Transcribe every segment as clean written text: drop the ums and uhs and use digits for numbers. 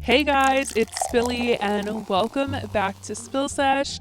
Hey guys, it's Spilly and welcome back to Spill Sesh.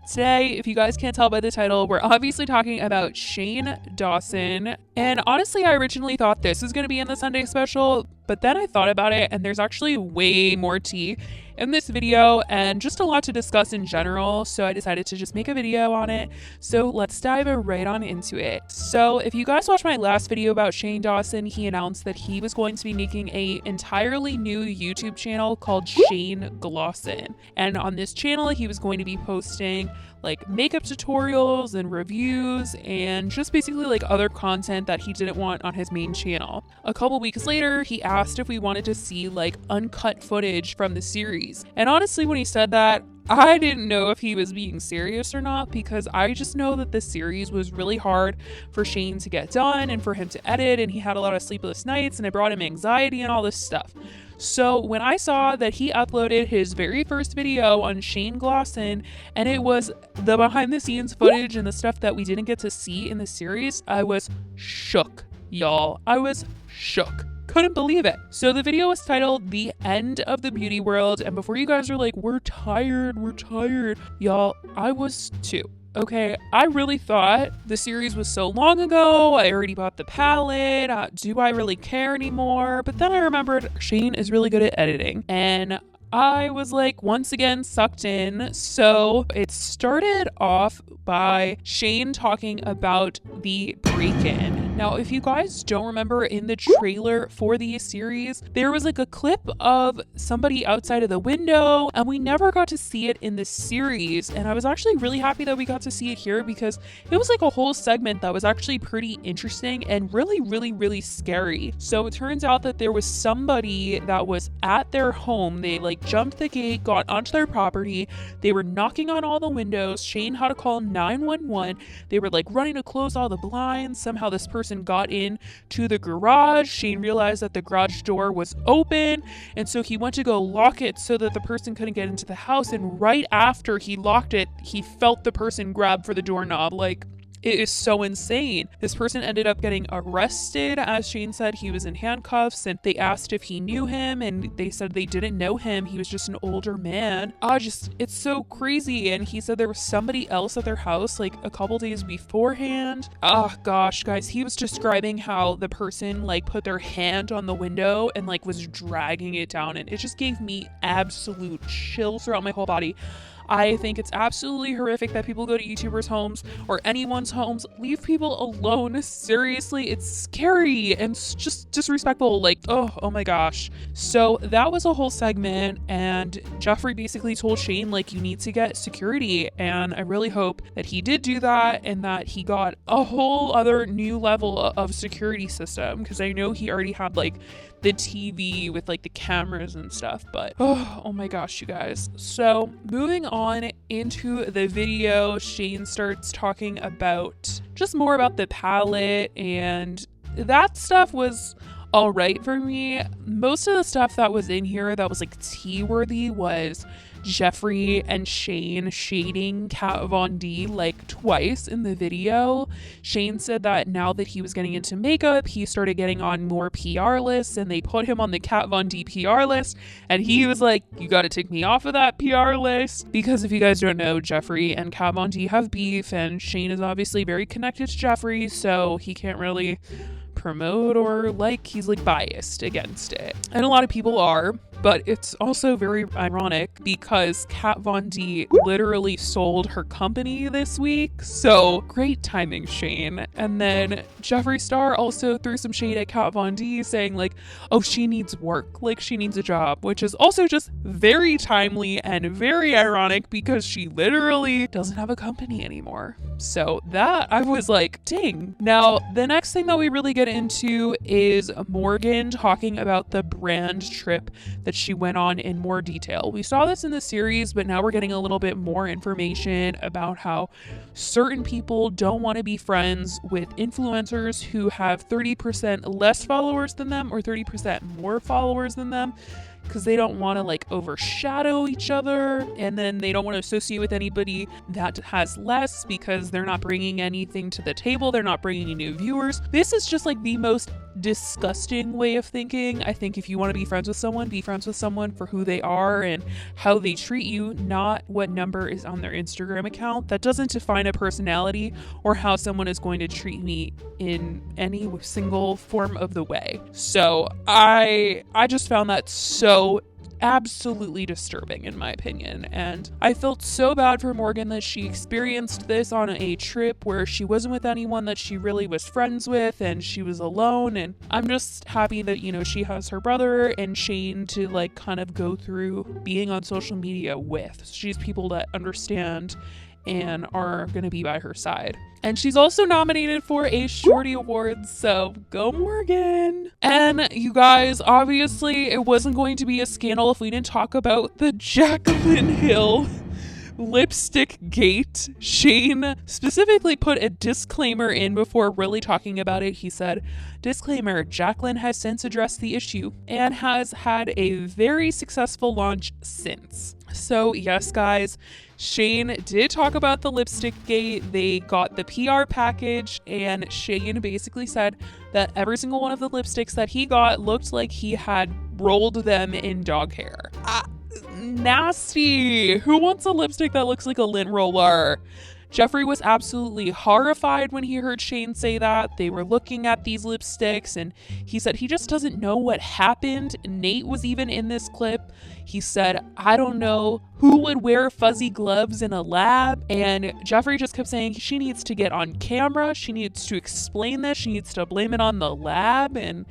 Today, if you guys can't tell by the title, we're obviously talking about Shane Dawson. And honestly, I originally thought this was going to be in the Sunday special, but then I thought about it and there's actually way more tea in this video and just a lot to discuss in general, so I decided to just make a video on it. So let's dive right on into it. So if you guys watched my last video about Shane Dawson, he announced that he was going to be making a entirely new YouTube channel called Shane Glosson. And on this channel, he was going to be posting like makeup tutorials and reviews and just basically like other content that he didn't want on his main channel. A couple weeks later, he asked if we wanted to see like uncut footage from the series. And honestly, when he said that, I didn't know if he was being serious or not, because I just know that this series was really hard for Shane to get done and for him to edit, and he had a lot of sleepless nights and it brought him anxiety and all this stuff. So when I saw that he uploaded his very first video on Shane Glosson and it was the behind the scenes footage and the stuff that we didn't get to see in the series, I was shook, y'all. I was shook. Couldn't believe it. So the video was titled The End of the Beauty World, and before you guys are like, we're tired, y'all, I was too. Okay, I really thought the series was so long ago. I already bought the palette. Do I really care anymore? But then I remembered Shane is really good at editing, and I was like once again sucked in. So it started off by Shane talking about the break-in. Now, if you guys don't remember, in the trailer for the series, there was like a clip of somebody outside of the window, and we never got to see it in the series. And I was actually really happy that we got to see it here, because it was like a whole segment that was actually pretty interesting and really scary. So it turns out that there was somebody that was at their home. They like jumped the gate, got onto their property. They were knocking on all the windows. Shane had to call 911. They were like running to close all the blinds. Somehow this person got in to the garage. Shane realized that the garage door was open, and so he went to go lock it so that the person couldn't get into the house. And right after he locked it, he felt the person grab for the doorknob. Like, it is so insane. This person ended up getting arrested. As Shane said, he was in handcuffs, and they asked if he knew him, and they said they didn't know him. He was just an older man. It's so crazy. And he said there was somebody else at their house like a couple days beforehand. Oh gosh, guys, he was describing how the person like put their hand on the window and like was dragging it down, and it just gave me absolute chills throughout my whole body. I think it's absolutely horrific that people go to YouTubers' homes or anyone's homes. Leave people alone. Seriously, it's scary and just disrespectful. Like, oh my gosh. So that was a whole segment, and Jeffrey basically told Shane, like, you need to get security. And I really hope that he did do that and that he got a whole other new level of security system, because I know he already had like the TV with like the cameras and stuff, but oh my gosh, you guys. So moving on into the video, Shane starts talking about just more about the palette, and that stuff was all right for me. Most of the stuff that was in here that was like tea worthy was Jeffrey and Shane shading Kat Von D like twice in the video. Shane said that now that he was getting into makeup, he started getting on more PR lists, and they put him on the Kat Von D PR list, and he was like, you got to take me off of that PR list. Because if you guys don't know, Jeffrey and Kat Von D have beef, and Shane is obviously very connected to Jeffrey, so he can't really promote, or like, he's like biased against it. And a lot of people are, but it's also very ironic because Kat Von D literally sold her company this week. So great timing, Shane. And then Jeffree Star also threw some shade at Kat Von D, saying like, oh, she needs work, like she needs a job, which is also just very timely and very ironic because she literally doesn't have a company anymore. So that, I was like, dang. Now, the next thing that we really get into is Morgan talking about the brand trip that she went on in more detail. We saw this in the series, but now we're getting a little bit more information about how certain people don't want to be friends with influencers who have 30% less followers than them or 30% more followers than them. because they don't want to like overshadow each other, and then they don't want to associate with anybody that has less because they're not bringing anything to the table, they're not bringing new viewers. This is just like the most disgusting way of thinking. I think if you want to be friends with someone for who they are and how they treat you, not what number is on their Instagram account. That doesn't define a personality or how someone is going to treat me in any single form of the way. So I just found that so absolutely disturbing in my opinion, and I felt so bad for Morgan that she experienced this on a trip where she wasn't with anyone that she really was friends with and she was alone. And I'm just happy that, you know, she has her brother and Shane to like kind of go through being on social media with. She's people that understand and are going to be by her side. And she's also nominated for a Shorty Award, so go Morgan. And you guys, obviously it wasn't going to be a scandal if we didn't talk about the Jaclyn Hill lipstick gate. Shane specifically put a disclaimer in before really talking about it. He said, "Disclaimer, Jaclyn has since addressed the issue and has had a very successful launch since." So yes, guys, Shane did talk about the lipstick gate. They got the PR package, and Shane basically said that every single one of the lipsticks that he got looked like he had rolled them in dog hair. Nasty. Who wants a lipstick that looks like a lint roller? Jeffree was absolutely horrified when he heard Shane say that. They were looking at these lipsticks and he said he just doesn't know what happened. Nate was even in this clip. He said, "I don't know who would wear fuzzy gloves in a lab." And Jeffree just kept saying she needs to get on camera. She needs to explain this. She needs to blame it on the lab. And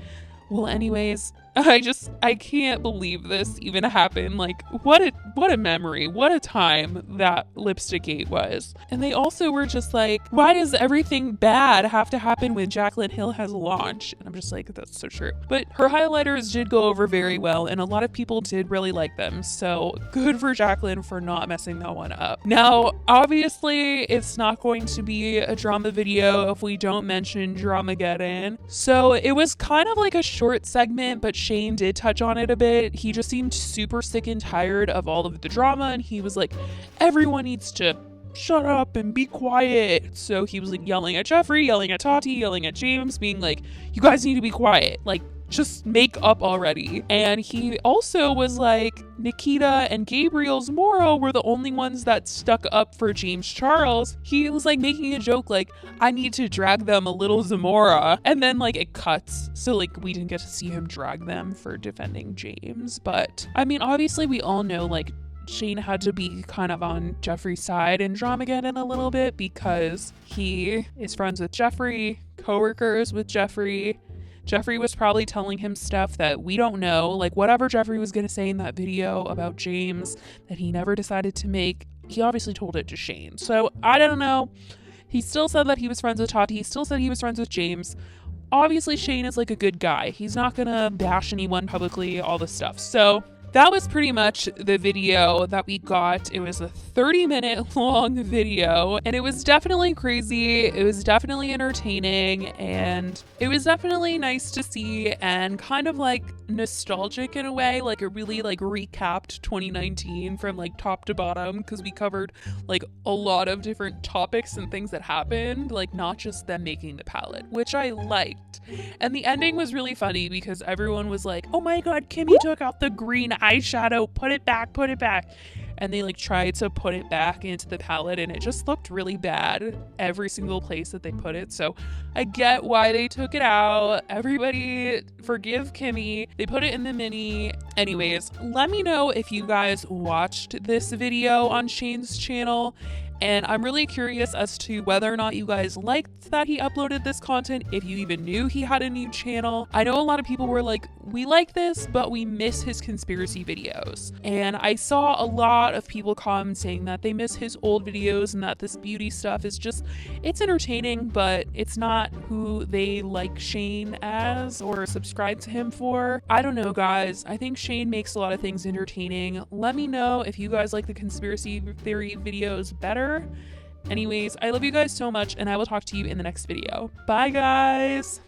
well, anyways, I can't believe this even happened. Like, what a memory. What a time that lipstick gate was. And they also were just like, why does everything bad have to happen when Jaclyn Hill has a launch? And I'm just like, that's so true. But her highlighters did go over very well, and a lot of people did really like them. So good for Jaclyn for not messing that one up. Now, obviously, it's not going to be a drama video if we don't mention Dramageddon. So it was kind of like a short segment, but Shane did touch on it a bit. He just seemed super sick and tired of all of the drama, and he was like, everyone needs to shut up and be quiet. So he was like yelling at Jeffree, yelling at Tati, yelling at James, being like, you guys need to be quiet. Like, just make up already. And he also was like, Nikita and Gabriel Zamora were the only ones that stuck up for James Charles. He was like making a joke like, I need to drag them a little Zamora. And then like it cuts. So like we didn't get to see him drag them for defending James. But I mean, obviously we all know like Shane had to be kind of on Jeffree's side in Dramageddon a little bit because he is friends with Jeffree, co-workers with Jeffree. Jeffree was probably telling him stuff that we don't know, like whatever Jeffree was going to say in that video about James that he never decided to make, he obviously told it to Shane. So I don't know. He still said that he was friends with Tati. He still said he was friends with James. Obviously Shane is like a good guy. He's not going to bash anyone publicly, all this stuff. So that was pretty much the video that we got. It was a 30-minute long video, and it was definitely crazy. It was definitely entertaining, and it was definitely nice to see and kind of like nostalgic in a way. Like it really like recapped 2019 from like top to bottom, because we covered like a lot of different topics and things that happened, like not just them making the palette, which I liked. And the ending was really funny because everyone was like, oh my god, Kimmy took out the green eyeshadow, put it back. And they like tried to put it back into the palette, and it just looked really bad every single place that they put it. So I get why they took it out. Everybody forgive Kimmy. They put it in the mini. Anyways, let me know if you guys watched this video on Shane's channel. And I'm really curious as to whether or not you guys liked that he uploaded this content, if you even knew he had a new channel. I know a lot of people were like, we like this, but we miss his conspiracy videos. And I saw a lot of people comment saying that they miss his old videos and that this beauty stuff is just, it's entertaining, but it's not who they like Shane as or subscribe to him for. I don't know, guys. I think Shane makes a lot of things entertaining. Let me know if you guys like the conspiracy theory videos better. Anyways, I love you guys so much, and I will talk to you in the next video. Bye, guys!